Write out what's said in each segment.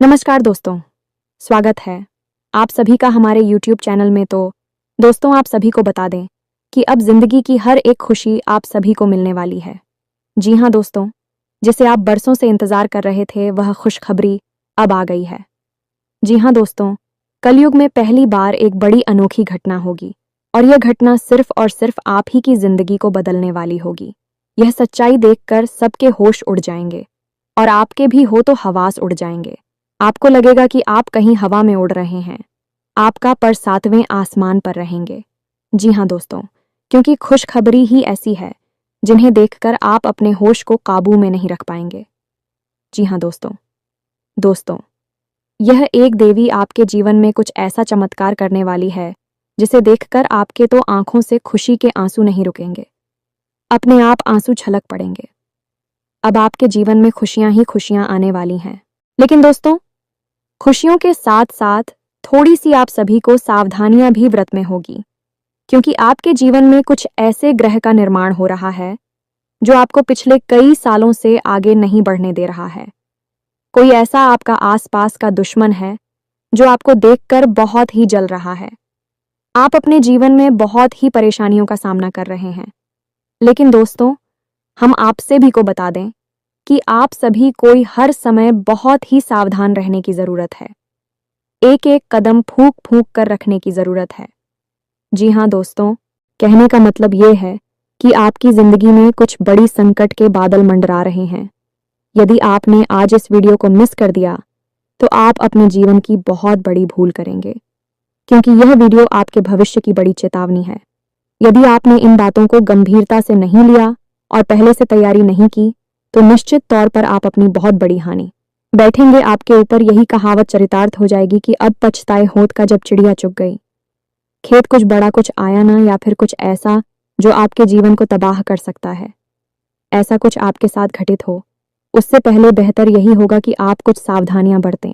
नमस्कार दोस्तों, स्वागत है आप सभी का हमारे YouTube चैनल में। तो दोस्तों, आप सभी को बता दें कि अब जिंदगी की हर एक खुशी आप सभी को मिलने वाली है। जी हाँ दोस्तों, जिसे आप बरसों से इंतजार कर रहे थे, वह खुशखबरी अब आ गई है। जी हाँ दोस्तों, कलयुग में पहली बार एक बड़ी अनोखी घटना होगी और यह घटना सिर्फ और सिर्फ आप ही की जिंदगी को बदलने वाली होगी। यह सच्चाई देखकर सबके होश उड़ जाएंगे और आपके भी हो तो हवास उड़ जाएंगे। आपको लगेगा कि आप कहीं हवा में उड़ रहे हैं, आपका पर सातवें आसमान पर रहेंगे। जी हाँ दोस्तों, क्योंकि खुशखबरी ही ऐसी है जिन्हें देखकर आप अपने होश को काबू में नहीं रख पाएंगे। जी हाँ दोस्तों, यह एक देवी आपके जीवन में कुछ ऐसा चमत्कार करने वाली है जिसे देखकर आपके तो आंखों से खुशी के आंसू नहीं रुकेंगे, अपने आप आंसू छलक पड़ेंगे। अब आपके जीवन में खुशियां ही खुशियां आने वाली हैं। लेकिन दोस्तों, खुशियों के साथ साथ थोड़ी सी आप सभी को सावधानियां भी व्रत में होगी, क्योंकि आपके जीवन में कुछ ऐसे ग्रह का निर्माण हो रहा है जो आपको पिछले कई सालों से आगे नहीं बढ़ने दे रहा है। कोई ऐसा आपका आसपास का दुश्मन है जो आपको देखकर बहुत ही जल रहा है। आप अपने जीवन में बहुत ही परेशानियों का सामना कर रहे हैं। लेकिन दोस्तों, हम आपसे भी को बता दें कि आप सभी को हर समय बहुत ही सावधान रहने की जरूरत है। एक एक कदम फूंक फूंक कर रखने की जरूरत है। जी हाँ दोस्तों, कहने का मतलब ये है कि आपकी जिंदगी में कुछ बड़ी संकट के बादल मंडरा रहे हैं। यदि आपने आज इस वीडियो को मिस कर दिया तो आप अपने जीवन की बहुत बड़ी भूल करेंगे, क्योंकि यह वीडियो आपके भविष्य की बड़ी चेतावनी है। यदि आपने इन बातों को गंभीरता से नहीं लिया और पहले से तैयारी नहीं की तो निश्चित तौर पर आप अपनी बहुत बड़ी हानि बैठेंगे। आपके ऊपर यही कहावत चरितार्थ हो जाएगी कि अब पछताए होत का जब चिड़िया चुग गई। खेत कुछ बड़ा कुछ आया ना, या फिर कुछ ऐसा जो आपके जीवन को तबाह कर सकता है। ऐसा कुछ आपके साथ घटित हो उससे पहले बेहतर यही होगा कि आप कुछ सावधानियां बरतें।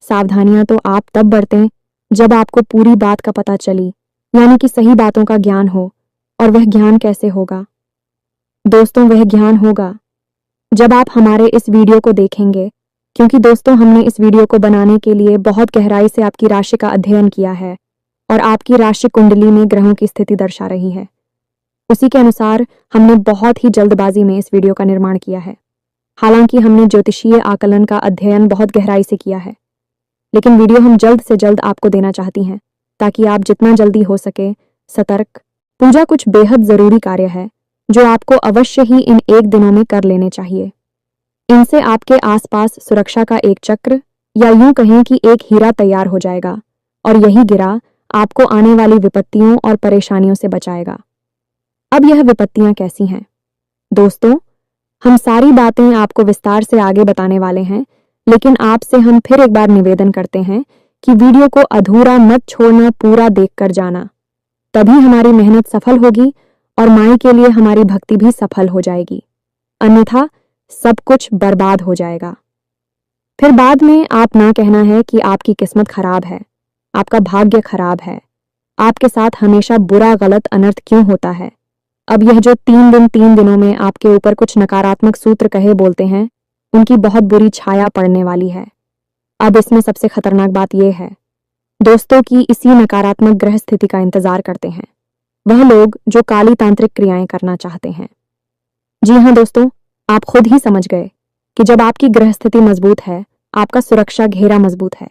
सावधानियां तो आप तब बरतें जब आपको पूरी बात का पता चली, यानी कि सही बातों का ज्ञान हो। और वह ज्ञान कैसे होगा दोस्तों? वह ज्ञान होगा जब आप हमारे इस वीडियो को देखेंगे, क्योंकि दोस्तों हमने इस वीडियो को बनाने के लिए बहुत गहराई से आपकी राशि का अध्ययन किया है और आपकी राशि कुंडली में ग्रहों की स्थिति दर्शा रही है। उसी के अनुसार हमने बहुत ही जल्दबाजी में इस वीडियो का निर्माण किया है। हालांकि हमने ज्योतिषीय आकलन का अध्ययन बहुत गहराई से किया है, लेकिन वीडियो हम जल्द से जल्द आपको देना चाहती हैं ताकि आप जितना जल्दी हो सके सतर्क। पूजा कुछ बेहद जरूरी कार्य है जो आपको अवश्य ही इन एक दिनों में कर लेने चाहिए। इनसे आपके आसपास सुरक्षा का एक चक्र, या यूं कहें कि एक हीरा तैयार हो जाएगा और यही गिरा आपको आने वाली विपत्तियों और परेशानियों से बचाएगा। अब यह विपत्तियां कैसी हैं दोस्तों? हम सारी बातें आपको विस्तार से आगे बताने वाले हैं, लेकिन आपसे हम फिर एक बार निवेदन करते हैं कि वीडियो को अधूरा मत छोड़ना, पूरा देखकर जाना। तभी हमारी मेहनत सफल होगी और माई के लिए हमारी भक्ति भी सफल हो जाएगी, अन्यथा सब कुछ बर्बाद हो जाएगा। फिर बाद में आप ना कहना है कि आपकी किस्मत खराब है, आपका भाग्य खराब है, आपके साथ हमेशा बुरा गलत अनर्थ क्यों होता है। अब यह जो 3 दिनों में आपके ऊपर कुछ नकारात्मक सूत्र कहे बोलते हैं, उनकी बहुत बुरी छाया पड़ने वाली है। अब इसमें सबसे खतरनाक बात यह है दोस्तों कि इसी नकारात्मक ग्रह स्थिति का इंतजार करते हैं वह लोग जो काली तांत्रिक क्रियाएं करना चाहते हैं। जी हाँ दोस्तों, आप खुद ही समझ गए कि जब आपकी ग्रह स्थिति मजबूत है, आपका सुरक्षा घेरा मजबूत है,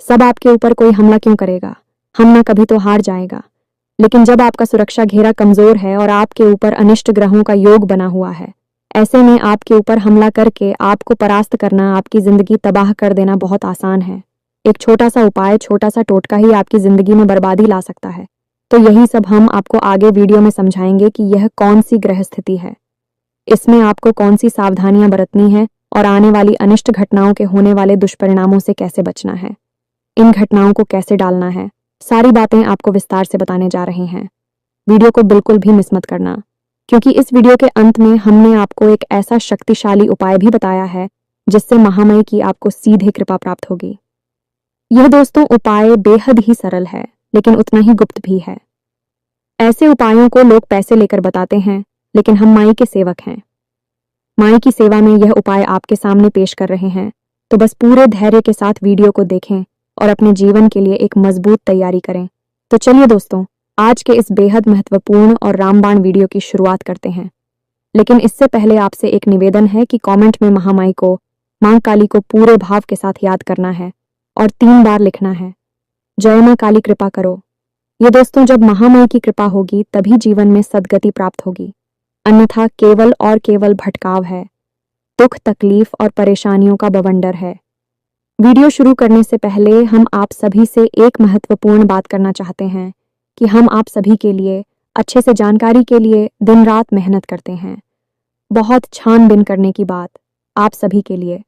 सब आपके ऊपर कोई हमला क्यों करेगा, हम ना कभी तो हार जाएगा। लेकिन जब आपका सुरक्षा घेरा कमजोर है और आपके ऊपर अनिष्ट ग्रहों का योग बना हुआ है, ऐसे में आपके ऊपर हमला करके आपको परास्त करना, आपकी जिंदगी तबाह कर देना बहुत आसान है। एक छोटा सा उपाय, छोटा सा टोटका ही आपकी जिंदगी में बर्बादी ला सकता है। तो यही सब हम आपको आगे वीडियो में समझाएंगे कि यह कौन सी ग्रह स्थिति है, इसमें आपको कौन सी सावधानियां बरतनी है और आने वाली अनिष्ट घटनाओं के होने वाले दुष्परिणामों से कैसे बचना है, इन घटनाओं को कैसे डालना है। सारी बातें आपको विस्तार से बताने जा रहे हैं। वीडियो को बिल्कुल भी मिस मत करना, क्योंकि इस वीडियो के अंत में हमने आपको एक ऐसा शक्तिशाली उपाय भी बताया है जिससे महामाई की आपको सीधे कृपा प्राप्त होगी। यह दोस्तों उपाय बेहद ही सरल है, लेकिन उतना ही गुप्त भी है। ऐसे उपायों को लोग पैसे लेकर बताते हैं, लेकिन हम माई के सेवक हैं। माई की सेवा में यह उपाय आपके सामने पेश कर रहे हैं तो बस पूरे धैर्य के साथ वीडियो को देखें और अपने जीवन के लिए एक मजबूत तैयारी करें। तो चलिए दोस्तों, आज के इस बेहद महत्वपूर्ण और रामबाण वीडियो की शुरुआत करते हैं। लेकिन इससे पहले आपसे एक निवेदन है कि कमेंट में महामाई को, मां काली को पूरे भाव के साथ याद करना है और 3 बार लिखना है, जय मां काली कृपा करो। ये दोस्तों, जब महामाई की कृपा होगी तभी जीवन में सद्गति प्राप्त होगी, अन्यथा केवल और केवल भटकाव है, दुख, तकलीफ और परेशानियों का बवंडर है। वीडियो शुरू करने से पहले हम आप सभी से एक महत्वपूर्ण बात करना चाहते हैं कि हम आप सभी के लिए अच्छे से जानकारी के लिए दिन रात मेहनत करते हैं। बहुत छानबीन करने की बात आप सभी के लिए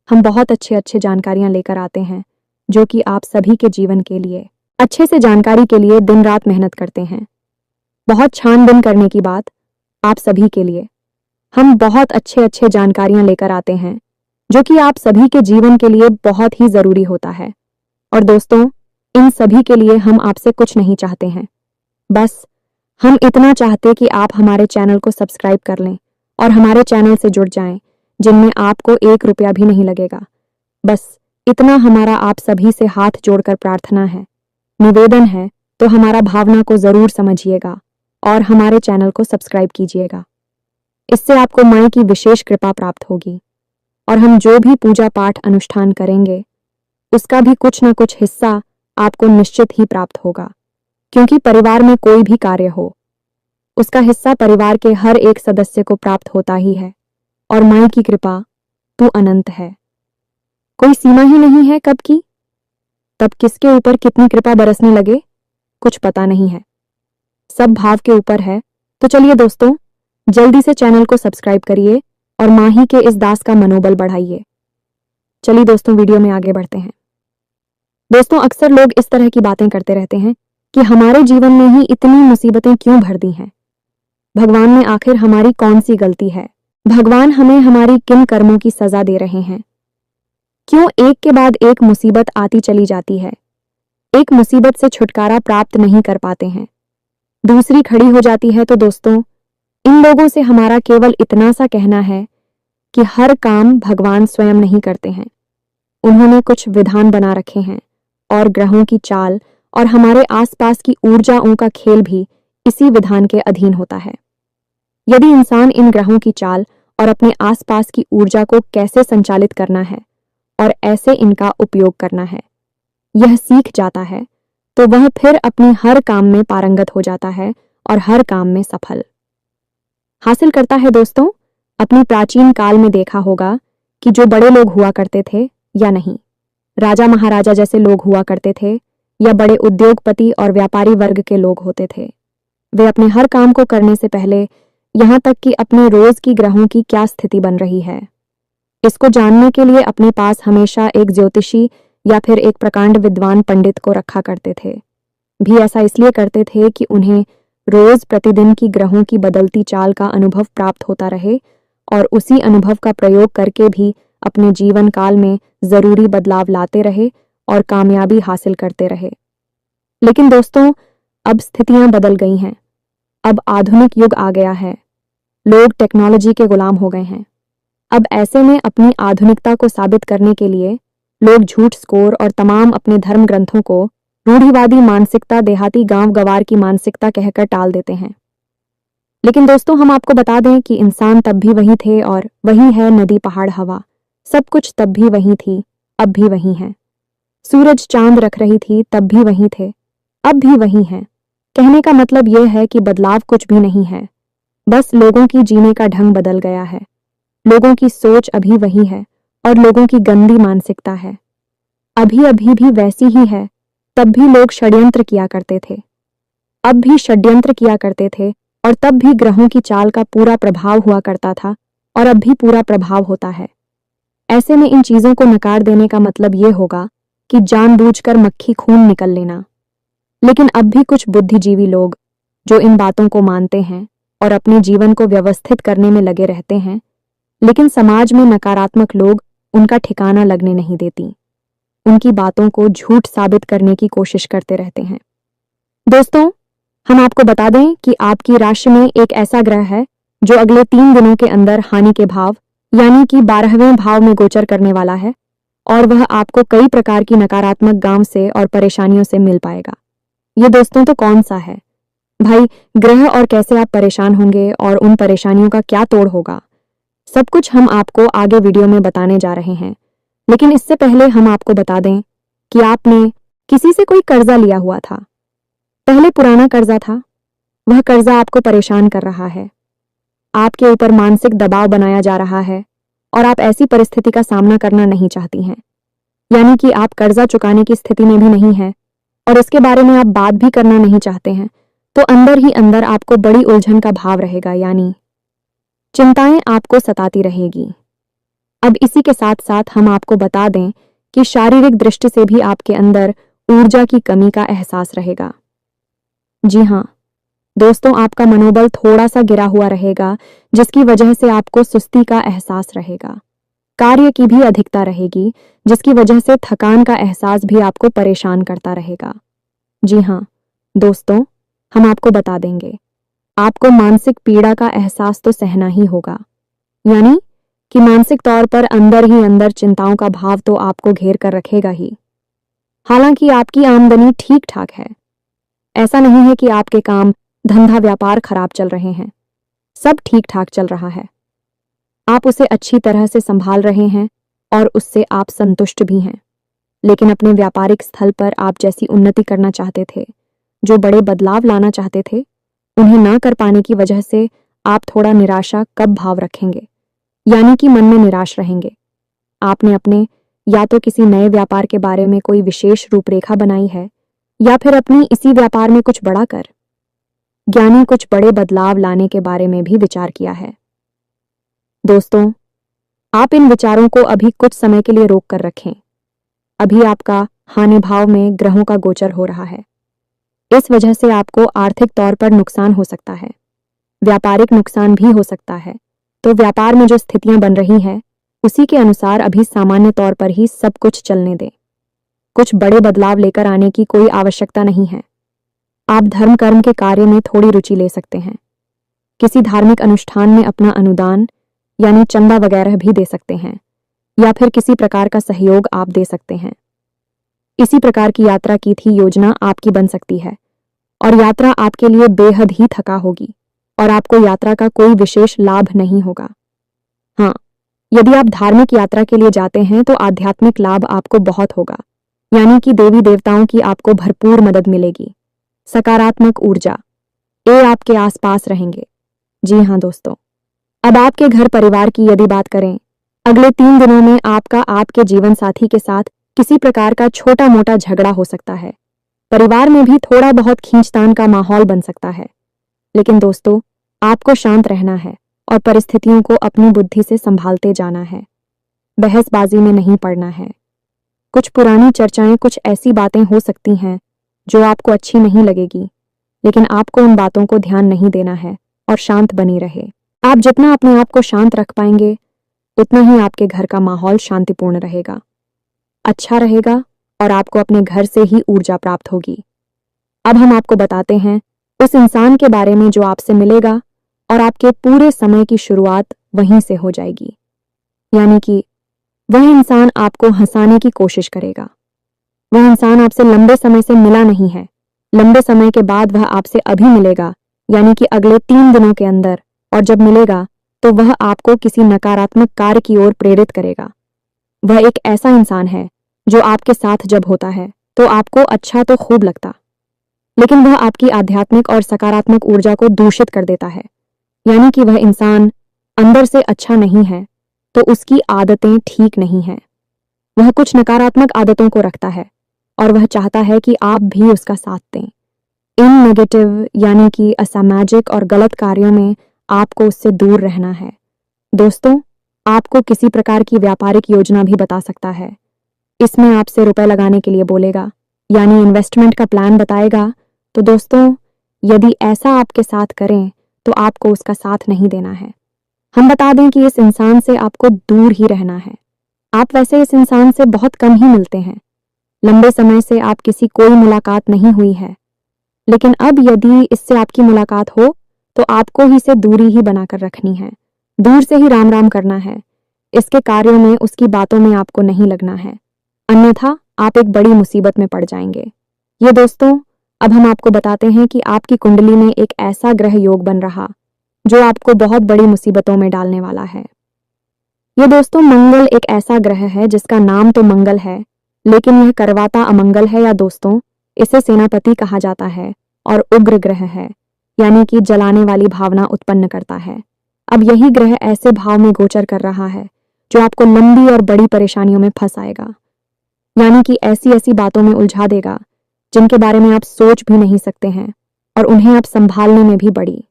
हम बहुत अच्छे जानकारियां लेकर आते हैं, जो कि आप सभी के जीवन के लिए अच्छे से जानकारी के लिए दिन रात मेहनत करते हैं। बहुत छानबीन करने की बात आप सभी के लिए हम बहुत अच्छे जानकारियां लेकर आते हैं, जो कि आप सभी के जीवन के लिए बहुत ही जरूरी होता है। और दोस्तों, इन सभी के लिए हम आपसे कुछ नहीं चाहते हैं, बस हम इतना चाहते कि आप हमारे चैनल को सब्सक्राइब कर लें और हमारे चैनल से जुड़ जाएं, जिनमें आपको 1 रुपया भी नहीं लगेगा। बस इतना हमारा आप सभी से हाथ जोड़कर प्रार्थना है, निवेदन है। तो हमारा भावना को जरूर समझिएगा और हमारे चैनल को सब्सक्राइब कीजिएगा। इससे आपको मां की विशेष कृपा प्राप्त होगी और हम जो भी पूजा पाठ अनुष्ठान करेंगे उसका भी कुछ न कुछ हिस्सा आपको निश्चित ही प्राप्त होगा, क्योंकि परिवार में कोई भी कार्य हो उसका हिस्सा परिवार के हर एक सदस्य को प्राप्त होता ही है। और मां की कृपा तो अनंत है, कोई सीमा ही नहीं है कब की, तब किसके ऊपर कितनी कृपा बरसने लगे कुछ पता नहीं है, सब भाव के ऊपर है। तो चलिए दोस्तों, जल्दी से चैनल को सब्सक्राइब करिए और माही के इस दास का मनोबल बढ़ाइए। चलिए दोस्तों, वीडियो में आगे बढ़ते हैं। दोस्तों, अक्सर लोग इस तरह की बातें करते रहते हैं कि हमारे जीवन में ही इतनी मुसीबतें क्यों भर दी हैं, भगवान में आखिर हमारी कौन सी गलती है, भगवान हमें हमारी किन कर्मों की सजा दे रहे हैं, क्यों एक के बाद एक मुसीबत आती चली जाती है, एक मुसीबत से छुटकारा प्राप्त नहीं कर पाते हैं, दूसरी खड़ी हो जाती है। तो दोस्तों, इन लोगों से हमारा केवल इतना सा कहना है कि हर काम भगवान स्वयं नहीं करते हैं, उन्होंने कुछ विधान बना रखे हैं और ग्रहों की चाल और हमारे आसपास की ऊर्जाओं का खेल भी इसी विधान के अधीन होता है। यदि इंसान इन ग्रहों की चाल और अपने आसपास की ऊर्जा को कैसे संचालित करना है और ऐसे इनका उपयोग करना है यह सीख जाता है, तो वह फिर अपनी हर काम में पारंगत हो जाता है और हर काम में सफल हासिल करता है। दोस्तों, अपनी प्राचीन काल में देखा होगा कि जो बड़े लोग हुआ करते थे या नहीं, राजा महाराजा जैसे लोग हुआ करते थे या बड़े उद्योगपति और व्यापारी वर्ग के लोग होते थे, वे अपने हर काम को करने से पहले यहाँ तक कि अपने रोज की ग्रहों की क्या स्थिति बन रही है इसको जानने के लिए अपने पास हमेशा एक ज्योतिषी या फिर एक प्रकांड विद्वान पंडित को रखा करते थे। भी ऐसा इसलिए करते थे कि उन्हें रोज प्रतिदिन की ग्रहों की बदलती चाल का अनुभव प्राप्त होता रहे और उसी अनुभव का प्रयोग करके भी अपने जीवन काल में जरूरी बदलाव लाते रहे और कामयाबी हासिल करते रहे। लेकिन दोस्तों, अब स्थितियां बदल गई हैं, अब आधुनिक युग आ गया है, लोग टेक्नोलॉजी के गुलाम हो गए हैं। अब ऐसे में अपनी आधुनिकता को साबित करने के लिए लोग झूठ, स्कोर और तमाम अपने धर्म ग्रंथों को रूढ़िवादी मानसिकता, देहाती गांव गवार की मानसिकता कहकर टाल देते हैं। लेकिन दोस्तों, हम आपको बता दें कि इंसान तब भी वही थे और वही है, नदी, पहाड़, हवा, सब कुछ तब भी वही थी, अब भी वही है। सूरज, चांद रख रही थी, तब भी वही थे, अब भी वही है। कहने का मतलब यह है कि बदलाव कुछ भी नहीं है, बस लोगों की जीने का ढंग बदल गया है, लोगों की सोच अभी वही है और लोगों की गंदी मानसिकता है अभी भी वैसी ही है। तब भी लोग षड्यंत्र किया करते थे, अब भी षड्यंत्र किया करते थे और तब भी ग्रहों की चाल का पूरा प्रभाव हुआ करता था और अब भी पूरा प्रभाव होता है। ऐसे में इन चीजों को नकार देने का मतलब ये होगा कि जानबूझकर मक्खी खून निकल लेना। लेकिन अब भी कुछ बुद्धिजीवी लोग जो इन बातों को मानते हैं और अपने जीवन को व्यवस्थित करने में लगे रहते हैं, लेकिन समाज में नकारात्मक लोग उनका ठिकाना लगने नहीं देती, उनकी बातों को झूठ साबित करने की कोशिश करते रहते हैं। दोस्तों, हम आपको बता दें कि आपकी राशि में एक ऐसा ग्रह है जो अगले 3 दिनों के अंदर हानि के भाव यानी कि 12वें भाव में गोचर करने वाला है और वह आपको कई प्रकार की नकारात्मक गांव से और परेशानियों से मिल पाएगा। ये दोस्तों तो कौन सा है भाई, ग्रह और कैसे आप परेशान होंगे और उन परेशानियों का क्या तोड़ होगा, सब कुछ हम आपको आगे वीडियो में बताने जा रहे हैं। लेकिन इससे पहले हम आपको बता दें कि आपने किसी से कोई कर्जा लिया हुआ था, पहले पुराना कर्जा था, वह कर्जा आपको परेशान कर रहा है, आपके ऊपर मानसिक दबाव बनाया जा रहा है और आप ऐसी परिस्थिति का सामना करना नहीं चाहती हैं। यानी कि आप कर्जा चुकाने की स्थिति में भी नहीं हैं और इसके बारे में आप बात भी करना नहीं चाहते हैं, तो अंदर ही अंदर आपको बड़ी उलझन का भाव रहेगा, यानी चिंताएं आपको सताती रहेगी। अब इसी के साथ साथ हम आपको बता दें कि शारीरिक दृष्टि से भी आपके अंदर ऊर्जा की कमी का एहसास रहेगा। जी हाँ दोस्तों, आपका मनोबल थोड़ा सा गिरा हुआ रहेगा, जिसकी वजह से आपको सुस्ती का एहसास रहेगा। कार्य की भी अधिकता रहेगी, जिसकी वजह से थकान का एहसास भी आपको परेशान करता रहेगा। जी हाँ दोस्तों, हम आपको बता देंगे, आपको मानसिक पीड़ा का एहसास तो सहना ही होगा, यानी कि मानसिक तौर पर अंदर ही अंदर चिंताओं का भाव तो आपको घेर कर रखेगा ही। हालांकि आपकी आमदनी ठीक ठाक है, ऐसा नहीं है कि आपके काम धंधा व्यापार खराब चल रहे हैं, सब ठीक ठाक चल रहा है, आप उसे अच्छी तरह से संभाल रहे हैं और उससे आप संतुष्ट भी हैं। लेकिन अपने व्यापारिक स्थल पर आप जैसी उन्नति करना चाहते थे, जो बड़े बदलाव लाना चाहते थे, उन्हें ना कर पाने की वजह से आप थोड़ा निराशा कब भाव रखेंगे, यानी कि मन में निराश रहेंगे। आपने अपने या तो किसी नए व्यापार के बारे में कोई विशेष रूपरेखा बनाई है या फिर अपनी इसी व्यापार में कुछ बड़ा कर, यानी कुछ बड़े बदलाव लाने के बारे में भी विचार किया है। दोस्तों, आप इन विचारों को अभी कुछ समय के लिए रोक कर रखें। अभी आपका हानि भाव में ग्रहों का गोचर हो रहा है, इस वजह से आपको आर्थिक तौर पर नुकसान हो सकता है, व्यापारिक नुकसान भी हो सकता है। तो व्यापार में जो स्थितियां बन रही हैं उसी के अनुसार अभी सामान्य तौर पर ही सब कुछ चलने दें। कुछ बड़े बदलाव लेकर आने की कोई आवश्यकता नहीं है। आप धर्म कर्म के कार्य में थोड़ी रुचि ले सकते हैं, किसी धार्मिक अनुष्ठान में अपना अनुदान यानी चंदा वगैरह भी दे सकते हैं, या फिर किसी प्रकार का सहयोग आप दे सकते हैं। इसी प्रकार की यात्रा की थी योजना आपकी बन सकती है और यात्रा आपके लिए बेहद ही थका होगी और आपको यात्रा का कोई विशेष लाभ नहीं होगा। हाँ, यदि आप धार्मिक यात्रा के लिए जाते हैं तो आध्यात्मिक लाभ आपको बहुत होगा, यानी कि देवी देवताओं की आपको भरपूर मदद मिलेगी। सकारात्मक ऊर्जा ये आपके आसपास रहेंगे। जी हाँ दोस्तों, अब आपके घर परिवार की यदि बात करें, अगले 3 दिनों में आपका आपके जीवन साथी के साथ किसी प्रकार का छोटा मोटा झगड़ा हो सकता है। परिवार में भी थोड़ा बहुत खींचतान का माहौल बन सकता है। लेकिन दोस्तों, आपको शांत रहना है और परिस्थितियों को अपनी बुद्धि से संभालते जाना है, बहसबाजी में नहीं पड़ना है। कुछ पुरानी चर्चाएं, कुछ ऐसी बातें हो सकती हैं जो आपको अच्छी नहीं लगेगी, लेकिन आपको उन बातों को ध्यान नहीं देना है और शांत बनी रहे। आप जितना अपने आप को शांत रख पाएंगे उतना ही आपके घर का माहौल शांतिपूर्ण रहेगा, अच्छा रहेगा और आपको अपने घर से ही ऊर्जा प्राप्त होगी। अब हम आपको बताते हैं उस इंसान के बारे में जो आपसे मिलेगा और आपके पूरे समय की शुरुआत वहीं से हो जाएगी। यानी कि वह इंसान आपको हंसाने की कोशिश करेगा। वह इंसान आपसे लंबे समय से मिला नहीं है, लंबे समय के बाद वह आपसे अभी मिलेगा, यानी कि अगले 3 दिनों के अंदर, और जब मिलेगा तो वह आपको किसी नकारात्मक कार्य की ओर प्रेरित करेगा। वह एक ऐसा इंसान है जो आपके साथ जब होता है तो आपको अच्छा तो खूब लगता, लेकिन वह आपकी आध्यात्मिक और सकारात्मक ऊर्जा को दूषित कर देता है। यानी कि वह इंसान अंदर से अच्छा नहीं है तो उसकी आदतें ठीक नहीं हैं। वह कुछ नकारात्मक आदतों को रखता है और वह चाहता है कि आप भी उसका साथ दें। इन नेगेटिव यानी कि असामाजिक और गलत कार्यों में आपको उससे दूर रहना है। दोस्तों, आपको किसी प्रकार की व्यापारिक योजना भी बता सकता है। इसमें आपसे रुपए लगाने के लिए बोलेगा, यानी इन्वेस्टमेंट का प्लान बताएगा। तो दोस्तों, यदि ऐसा आपके साथ करें तो आपको उसका साथ नहीं देना है। हम बता दें कि इस इंसान से आपको दूर ही रहना है। आप वैसे इस इंसान से बहुत कम ही मिलते हैं, लंबे समय से आप किसी कोई मुलाकात नहीं हुई है, लेकिन अब यदि इससे आपकी मुलाकात हो तो आपको ही से दूरी ही बनाकर रखनी है, दूर से ही राम राम करना है, इसके कार्यों में, उसकी बातों में आपको नहीं लगना है, अन्यथा आप एक बड़ी मुसीबत में पड़ जाएंगे। ये दोस्तों, अब हम आपको बताते हैं कि आपकी कुंडली में एक ऐसा ग्रह योग बन रहा जो आपको बहुत बड़ी मुसीबतों में डालने वाला है। ये दोस्तों, मंगल एक ऐसा ग्रह है जिसका नाम तो मंगल है, लेकिन यह करवाता अमंगल है, या दोस्तों इसे सेनापति कहा जाता है और उग्र ग्रह है, यानी कि जलाने वाली भावना उत्पन्न करता है। अब यही ग्रह ऐसे भाव में गोचर कर रहा है जो आपको लंबी और बड़ी परेशानियों में फंसाएगा, यानी कि ऐसी ऐसी बातों में उलझा देगा जिनके बारे में आप सोच भी नहीं सकते हैं, और उन्हें आप संभालने में भी बड़ी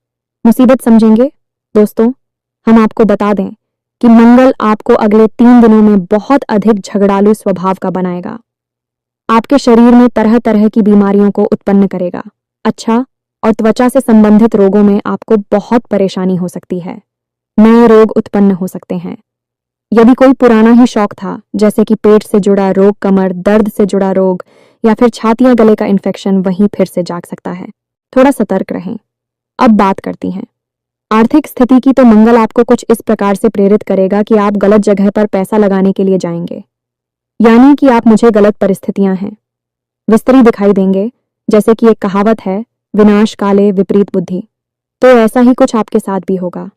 मुसीबत समझेंगे। दोस्तों, हम आपको बता दें कि मंगल आपको अगले 3 दिनों में बहुत अधिक झगड़ालू स्वभाव का बनाएगा, आपके शरीर में तरह तरह की बीमारियों को उत्पन्न करेगा। अच्छा, और त्वचा से संबंधित रोगों में आपको बहुत परेशानी हो सकती है, नए रोग उत्पन्न हो सकते हैं। यदि कोई पुराना ही शौक था, जैसे कि पेट से जुड़ा रोग, कमर दर्द से जुड़ा रोग, या फिर छाती या गले का इन्फेक्शन, वहीं फिर से जाग सकता है। थोड़ा सतर्क रहें। अब बात करती हैं आर्थिक स्थिति की, तो मंगल आपको कुछ इस प्रकार से प्रेरित करेगा कि आप गलत जगह पर पैसा लगाने के लिए जाएंगे, यानी कि आप मुझे गलत परिस्थितियां हैं विस्तरी दिखाई देंगे। जैसे कि एक कहावत है, विनाश काले विपरीत बुद्धि, तो ऐसा ही कुछ आपके साथ भी होगा।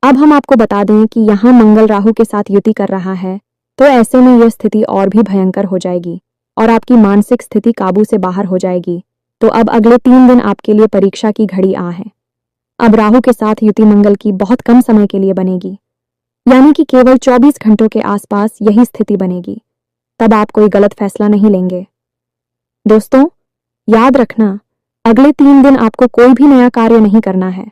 अब हम आपको बता दें कि यहाँ मंगल राहु के साथ युति कर रहा है, तो ऐसे में यह स्थिति और भी भयंकर हो जाएगी और आपकी मानसिक स्थिति काबू से बाहर हो जाएगी। तो अब अगले 3 दिन आपके लिए परीक्षा की घड़ी आ है। अब राहु के साथ युति मंगल की बहुत कम समय के लिए बनेगी, यानी कि केवल 24 घंटों के आसपास यही स्थिति बनेगी। तब आप कोई गलत फैसला नहीं लेंगे। दोस्तों, याद रखना, अगले 3 दिन आपको कोई भी नया कार्य नहीं करना है,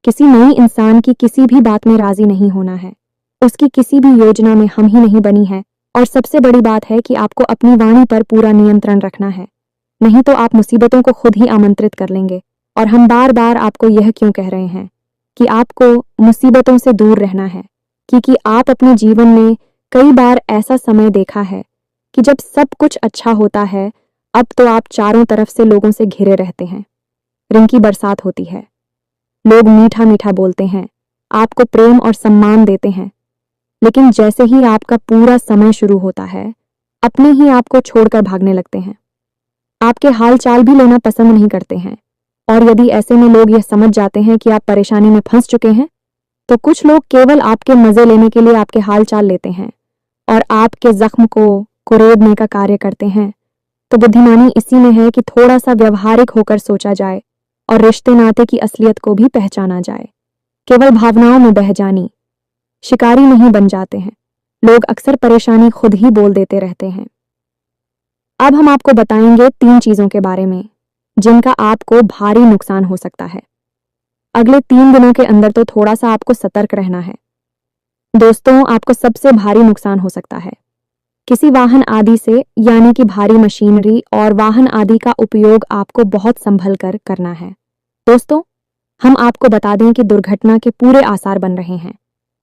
किसी नई इंसान की किसी भी बात में राजी नहीं होना है, उसकी किसी भी योजना में हम ही नहीं बनी है, और सबसे बड़ी बात है कि आपको अपनी वाणी पर पूरा नियंत्रण रखना है, नहीं तो आप मुसीबतों को खुद ही आमंत्रित कर लेंगे। और हम बार बार आपको यह क्यों कह रहे हैं कि आपको मुसीबतों से दूर रहना है, क्योंकि आप अपने जीवन में कई बार ऐसा समय देखा है कि जब सब कुछ अच्छा होता है, अब तो आप चारों तरफ से लोगों से घिरे रहते हैं, रिंकी बरसात होती है, लोग मीठा मीठा बोलते हैं, आपको प्रेम और सम्मान देते हैं, लेकिन जैसे ही आपका पूरा समय शुरू होता है, अपने ही आपको छोड़कर भागने लगते हैं, आपके हाल चाल भी लेना पसंद नहीं करते हैं। और यदि ऐसे में लोग यह समझ जाते हैं कि आप परेशानी में फंस चुके हैं, तो कुछ लोग केवल आपके मजे लेने के लिए आपके हाल चाल लेते हैं और आपके जख्म को कुरेदने का कार्य करते हैं। तो बुद्धिमानी इसी में है कि थोड़ा सा व्यवहारिक होकर सोचा जाए और रिश्ते नाते की असलियत को भी पहचाना जाए। केवल भावनाओं में बह जानी, शिकारी नहीं बन जाते हैं। लोग अक्सर परेशानी खुद ही बोल देते रहते हैं। अब हम आपको बताएंगे 3 चीजों के बारे में जिनका आपको भारी नुकसान हो सकता है। अगले 3 दिनों के अंदर तो थोड़ा सा आपको सतर्क रहना है। दोस्तों, आपको सबसे भारी नुकसान हो सकता है किसी वाहन आदि से, यानी कि भारी मशीनरी और वाहन आदि का उपयोग आपको बहुत संभल कर करना है। दोस्तों, हम आपको बता दें कि दुर्घटना के पूरे आसार बन रहे हैं।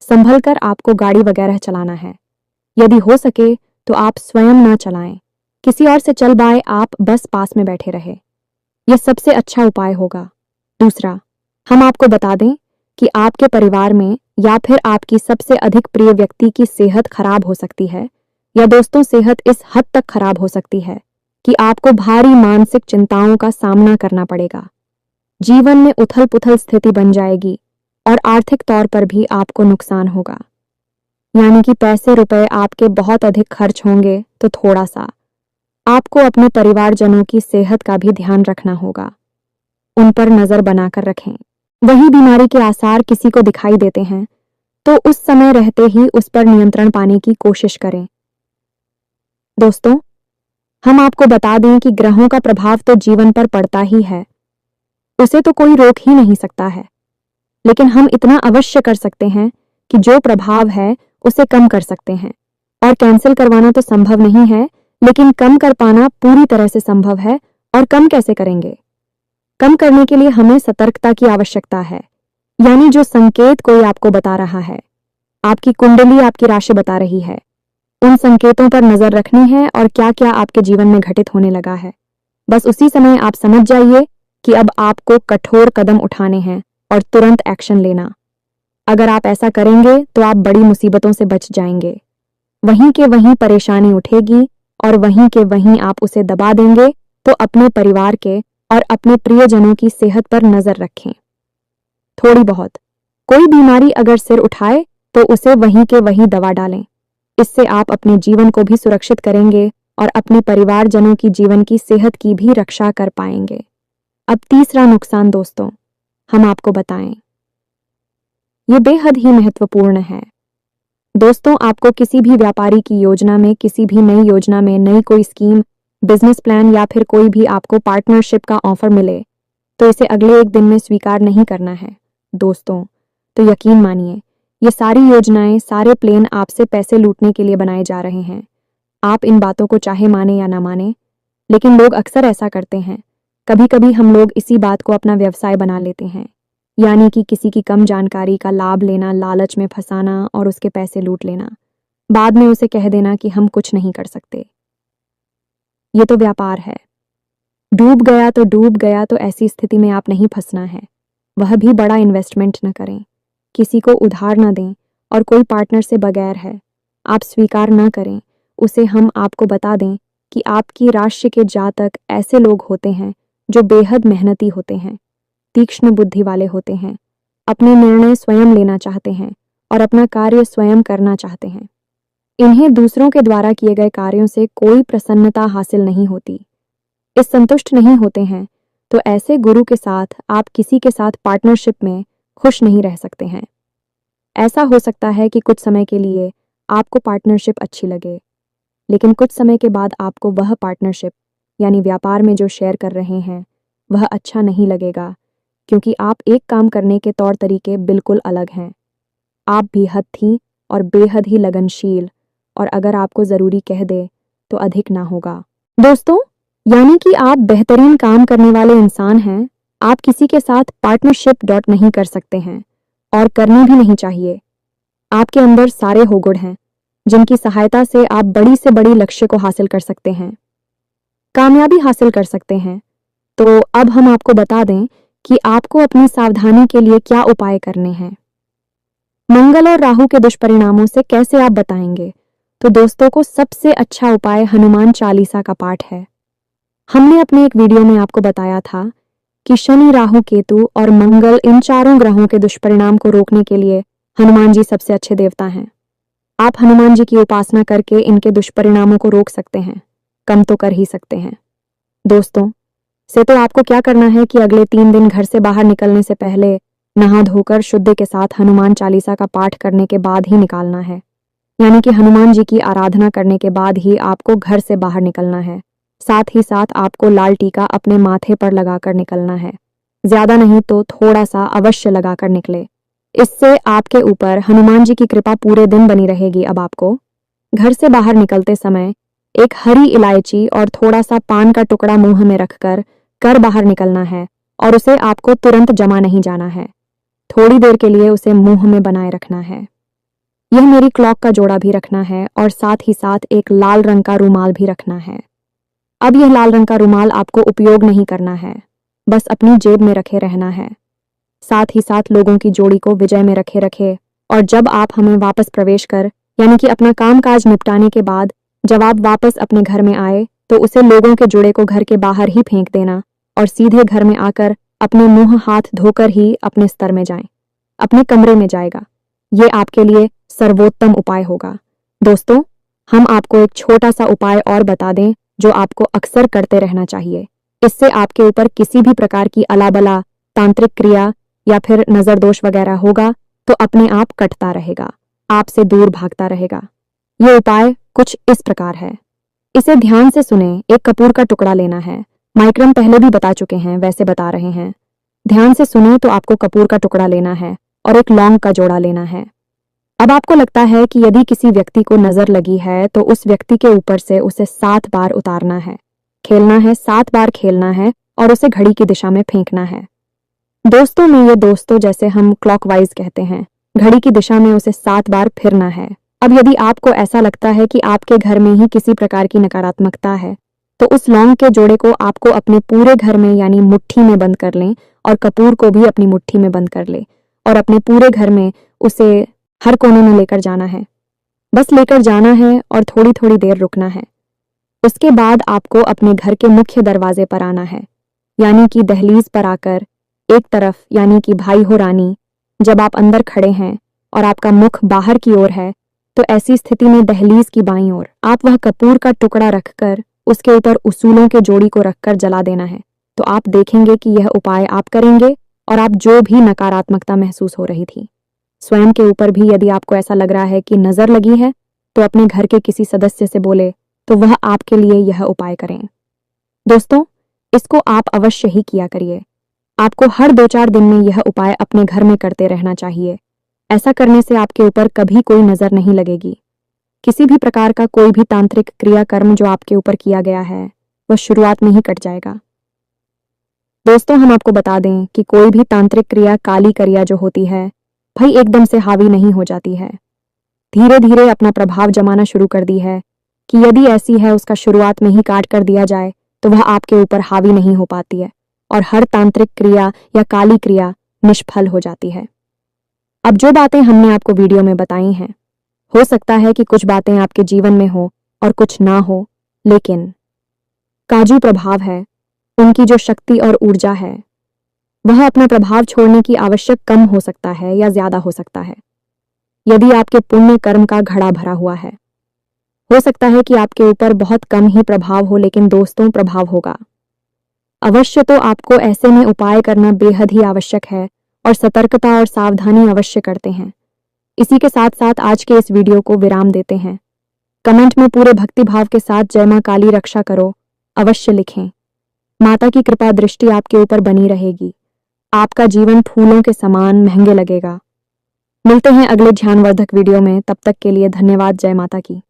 संभल कर आपको गाड़ी वगैरह चलाना है। यदि हो सके तो आप स्वयं ना चलाएं, किसी और से चल बाए, आप बस पास में बैठे रहे, यह सबसे अच्छा उपाय होगा। दूसरा, हम आपको बता दें कि आपके परिवार में या फिर आपकी सबसे अधिक प्रिय व्यक्ति की सेहत खराब हो सकती है, या दोस्तों सेहत इस हद तक खराब हो सकती है कि आपको भारी मानसिक चिंताओं का सामना करना पड़ेगा। जीवन में उथल पुथल स्थिति बन जाएगी और आर्थिक तौर पर भी आपको नुकसान होगा, यानी कि पैसे रुपए आपके बहुत अधिक खर्च होंगे। तो थोड़ा सा आपको अपने परिवारजनों की सेहत का भी ध्यान रखना होगा, उन पर नजर बनाकर रखें। वही बीमारी के आसार किसी को दिखाई देते हैं तो उस समय रहते ही उस पर नियंत्रण पाने की कोशिश करें। दोस्तों, हम आपको बता दें कि ग्रहों का प्रभाव तो जीवन पर पड़ता ही है, उसे तो कोई रोक ही नहीं सकता है, लेकिन हम इतना अवश्य कर सकते हैं कि जो प्रभाव है उसे कम कर सकते हैं। और कैंसिल करवाना तो संभव नहीं है, लेकिन कम कर पाना पूरी तरह से संभव है। और कम कैसे करेंगे? कम करने के लिए हमें सतर्कता की आवश्यकता है, यानी जो संकेत कोई आपको बता रहा है, आपकी कुंडली आपकी राशि बता रही है, उन संकेतों पर नजर रखनी है और क्या क्या आपके जीवन में घटित होने लगा है। बस उसी समय आप समझ जाइए कि अब आपको कठोर कदम उठाने हैं और तुरंत एक्शन लेना। अगर आप ऐसा करेंगे तो आप बड़ी मुसीबतों से बच जाएंगे। वहीं के वहीं परेशानी उठेगी और वहीं के वहीं आप उसे दबा देंगे। तो अपने परिवार के और अपने प्रियजनों की सेहत पर नजर रखें। थोड़ी बहुत कोई बीमारी अगर सिर उठाए तो उसे वहीं के वहीं दवा डालें। इससे आप अपने जीवन को भी सुरक्षित करेंगे और अपने परिवारजनों की जीवन की सेहत की भी रक्षा कर पाएंगे। अब तीसरा नुकसान दोस्तों हम आपको बताएं। ये बेहद ही महत्वपूर्ण है। दोस्तों आपको किसी भी व्यापारी की योजना में, किसी भी नई योजना में, नई कोई स्कीम, बिजनेस प्लान या फिर कोई भी आपको पार्टनरशिप का ऑफर मिले तो इसे अगले एक दिन में स्वीकार नहीं करना है दोस्तों। तो यकीन मानिए ये सारी योजनाएं, सारे प्लान आपसे पैसे लूटने के लिए बनाए जा रहे हैं। आप इन बातों को चाहे माने या ना माने, लेकिन लोग अक्सर ऐसा करते हैं। कभी कभी हम लोग इसी बात को अपना व्यवसाय बना लेते हैं, यानी कि किसी की कम जानकारी का लाभ लेना, लालच में फंसाना और उसके पैसे लूट लेना। बाद में उसे कह देना कि हम कुछ नहीं कर सकते। ये तो व्यापार है। डूब गया तो डूब गया, तो ऐसी स्थिति में आप नहीं फंसना है। वह भी बड़ा इन्वेस्टमेंट न करें, किसी को उधार न दें और कोई पार्टनर से बगैर है आप स्वीकार न करें उसे। हम आपको बता दें कि आपकी राशि के जातक ऐसे लोग होते हैं जो बेहद मेहनती होते हैं, तीक्ष्ण बुद्धि वाले होते हैं, अपने निर्णय स्वयं लेना चाहते हैं और अपना कार्य स्वयं करना चाहते हैं। इन्हें दूसरों के द्वारा किए गए कार्यों से कोई प्रसन्नता हासिल नहीं होती, इस संतुष्ट नहीं होते हैं। तो ऐसे गुरु के साथ आप किसी के साथ पार्टनरशिप में खुश नहीं रह सकते हैं। ऐसा हो सकता है कि कुछ समय के लिए आपको पार्टनरशिप अच्छी लगे, लेकिन कुछ समय के बाद आपको वह पार्टनरशिप यानी व्यापार में जो शेयर कर रहे हैं वह अच्छा नहीं लगेगा, क्योंकि आप एक काम करने के तौर तरीके बिल्कुल अलग हैं। आप भी हत्थी और बेहद ही लगनशील, और अगर आपको ज़रूरी कह दे तो अधिक ना होगा दोस्तों। यानी कि आप बेहतरीन काम करने वाले इंसान हैं। आप किसी के साथ पार्टनरशिप डॉट नहीं कर सकते हैं और करनी भी नहीं चाहिए। आपके अंदर सारे होगुण हैं जिनकी सहायता से आप बड़ी से बड़ी लक्ष्य को हासिल कर सकते हैं, कामयाबी हासिल कर सकते हैं। तो अब हम आपको बता दें कि आपको अपनी सावधानी के लिए क्या उपाय करने हैं। मंगल और राहु के दुष्परिणामों से कैसे आप बताएंगे? तो दोस्तों को सबसे अच्छा उपाय हनुमान चालीसा का पाठ है। हमने अपने एक वीडियो में आपको बताया था कि शनि, राहु, केतु और मंगल इन चारों ग्रहों के दुष्परिणाम को रोकने के लिए हनुमान जी सबसे अच्छे देवता हैं। आप हनुमान जी की उपासना करके इनके दुष्परिणामों को रोक सकते हैं, कम तो कर ही सकते हैं। दोस्तों से तो आपको क्या करना है कि अगले 3 दिन घर से बाहर निकलने से पहले नहा धोकर शुद्ध के साथ हनुमान चालीसा का पाठ करने के बाद ही निकालना है। यानी कि हनुमान जी की आराधना करने के बाद ही आपको घर से बाहर निकलना है। साथ ही साथ आपको लाल टीका अपने माथे पर लगाकर निकलना है। ज्यादा नहीं तो थोड़ा सा अवश्य लगाकर निकले। इससे आपके ऊपर हनुमान जी की कृपा पूरे दिन बनी रहेगी। अब आपको घर से बाहर निकलते समय एक हरी इलायची और थोड़ा सा पान का टुकड़ा मुंह में रखकर कर बाहर निकलना है, और उसे आपको तुरंत जमा नहीं जाना है। थोड़ी देर के लिए उसे मुंह में बनाए रखना है। यह मेरी क्लॉक का जोड़ा भी रखना है और साथ ही साथ एक लाल रंग का रुमाल भी रखना है। अब यह लाल रंग का रुमाल आपको उपयोग नहीं करना है, बस अपनी जेब में रखे रहना है। साथ ही साथ लोगों की जोड़ी को विजय में रखे रखे, और जब आप हमें वापस प्रवेश कर यानी कि अपना कामकाज निपटाने के बाद जब आप वापस अपने घर में आए तो उसे लोगों के जोड़े को घर के बाहर ही फेंक देना और सीधे घर में आकर अपने मुंह हाथ धोकर ही अपने स्तर में जाएं, अपने कमरे में जाएगा। ये आपके लिए सर्वोत्तम उपाय होगा। दोस्तों हम आपको एक छोटा सा उपाय और बता दें जो आपको अक्सर करते रहना चाहिए। इससे आपके ऊपर किसी भी प्रकार की अलाबला, तांत्रिक क्रिया या फिर नजर दोष वगैरह होगा तो अपने आप कटता रहेगा, आपसे दूर भागता रहेगा। ये उपाय कुछ इस प्रकार है, इसे ध्यान से सुने। एक कपूर का टुकड़ा लेना है। माइक्रम पहले भी बता चुके हैं, वैसे बता रहे हैं। ध्यान से सुने तो आपको कपूर का टुकड़ा लेना है और एक लौंग का जोड़ा लेना है। अब आपको लगता है कि यदि किसी व्यक्ति को नजर लगी है तो उस व्यक्ति के ऊपर से उसे 7 बार उतारना है, खेलना है, 7 बार खेलना है और उसे घड़ी की दिशा में फेंकना है। दोस्तों में ये दोस्तों जैसे हम क्लॉकवाइज कहते हैं, घड़ी की दिशा में उसे 7 बार फिरना है। अब यदि आपको ऐसा लगता है कि आपके घर में ही किसी प्रकार की नकारात्मकता है तो उस लौंग के जोड़े को आपको अपने पूरे घर में यानी मुट्ठी में बंद कर लें और कपूर को भी अपनी मुट्ठी में बंद कर ले और अपने पूरे घर में उसे हर कोने में लेकर जाना है। बस लेकर जाना है और थोड़ी थोड़ी देर रुकना है। उसके बाद आपको अपने घर के मुख्य दरवाजे पर आना है, यानी कि दहलीज पर आकर एक तरफ, यानी कि भाई हो रानी, जब आप अंदर खड़े हैं और आपका मुख बाहर की ओर है, तो ऐसी स्थिति में दहलीज की बाईं ओर आप वह कपूर का टुकड़ा रखकर उसके ऊपर उसूलों के जोड़ी को रखकर जला देना है। तो आप देखेंगे कि यह उपाय आप करेंगे और आप जो भी नकारात्मकता महसूस हो रही थी, स्वयं के ऊपर भी यदि आपको ऐसा लग रहा है कि नजर लगी है, तो अपने घर के किसी सदस्य से बोले तो वह आपके लिए यह उपाय करें। दोस्तों, इसको आप अवश्य ही किया करिए। आपको हर 2-4 दिन में यह उपाय अपने घर में करते रहना चाहिए। ऐसा करने से आपके ऊपर कभी कोई नजर नहीं लगेगी। किसी भी प्रकार का कोई भी तांत्रिक क्रियाकर्म जो आपके ऊपर किया गया है, वह शुरुआत में ही कट जाएगा। दोस्तों, हम आपको बता दें कि कोई भी तांत्रिक क्रिया, काली क्रिया जो होती है, भाई एकदम से हावी नहीं हो जाती है। धीरे धीरे अपना प्रभाव जमाना शुरू कर दी है कि यदि ऐसी है उसका शुरुआत में ही काट कर दिया जाए तो वह आपके ऊपर हावी नहीं हो पाती है और हर तांत्रिक क्रिया या काली क्रिया निष्फल हो जाती है। अब जो बातें हमने आपको वीडियो में बताई हैं, हो सकता है कि कुछ बातें आपके जीवन में हो और कुछ ना हो, लेकिन काजू प्रभाव है, उनकी जो शक्ति और ऊर्जा है, वह अपना प्रभाव छोड़ने की आवश्यक कम हो सकता है या ज्यादा हो सकता है। यदि आपके पुण्य कर्म का घड़ा भरा हुआ है, हो सकता है कि आपके ऊपर बहुत कम ही प्रभाव हो, लेकिन दोस्तों प्रभाव होगा अवश्य। तो आपको ऐसे में उपाय करना बेहद ही आवश्यक है और सतर्कता और सावधानी अवश्य करते हैं। इसी के साथ साथ आज के इस वीडियो को विराम देते हैं। कमेंट में पूरे भक्तिभाव के साथ जय मां काली रक्षा करो अवश्य लिखें। माता की कृपा दृष्टि आपके ऊपर बनी रहेगी। आपका जीवन फूलों के समान महंगे लगेगा। मिलते हैं अगले ध्यानवर्धक वीडियो में, तब तक के लिए धन्यवाद। जय माता की।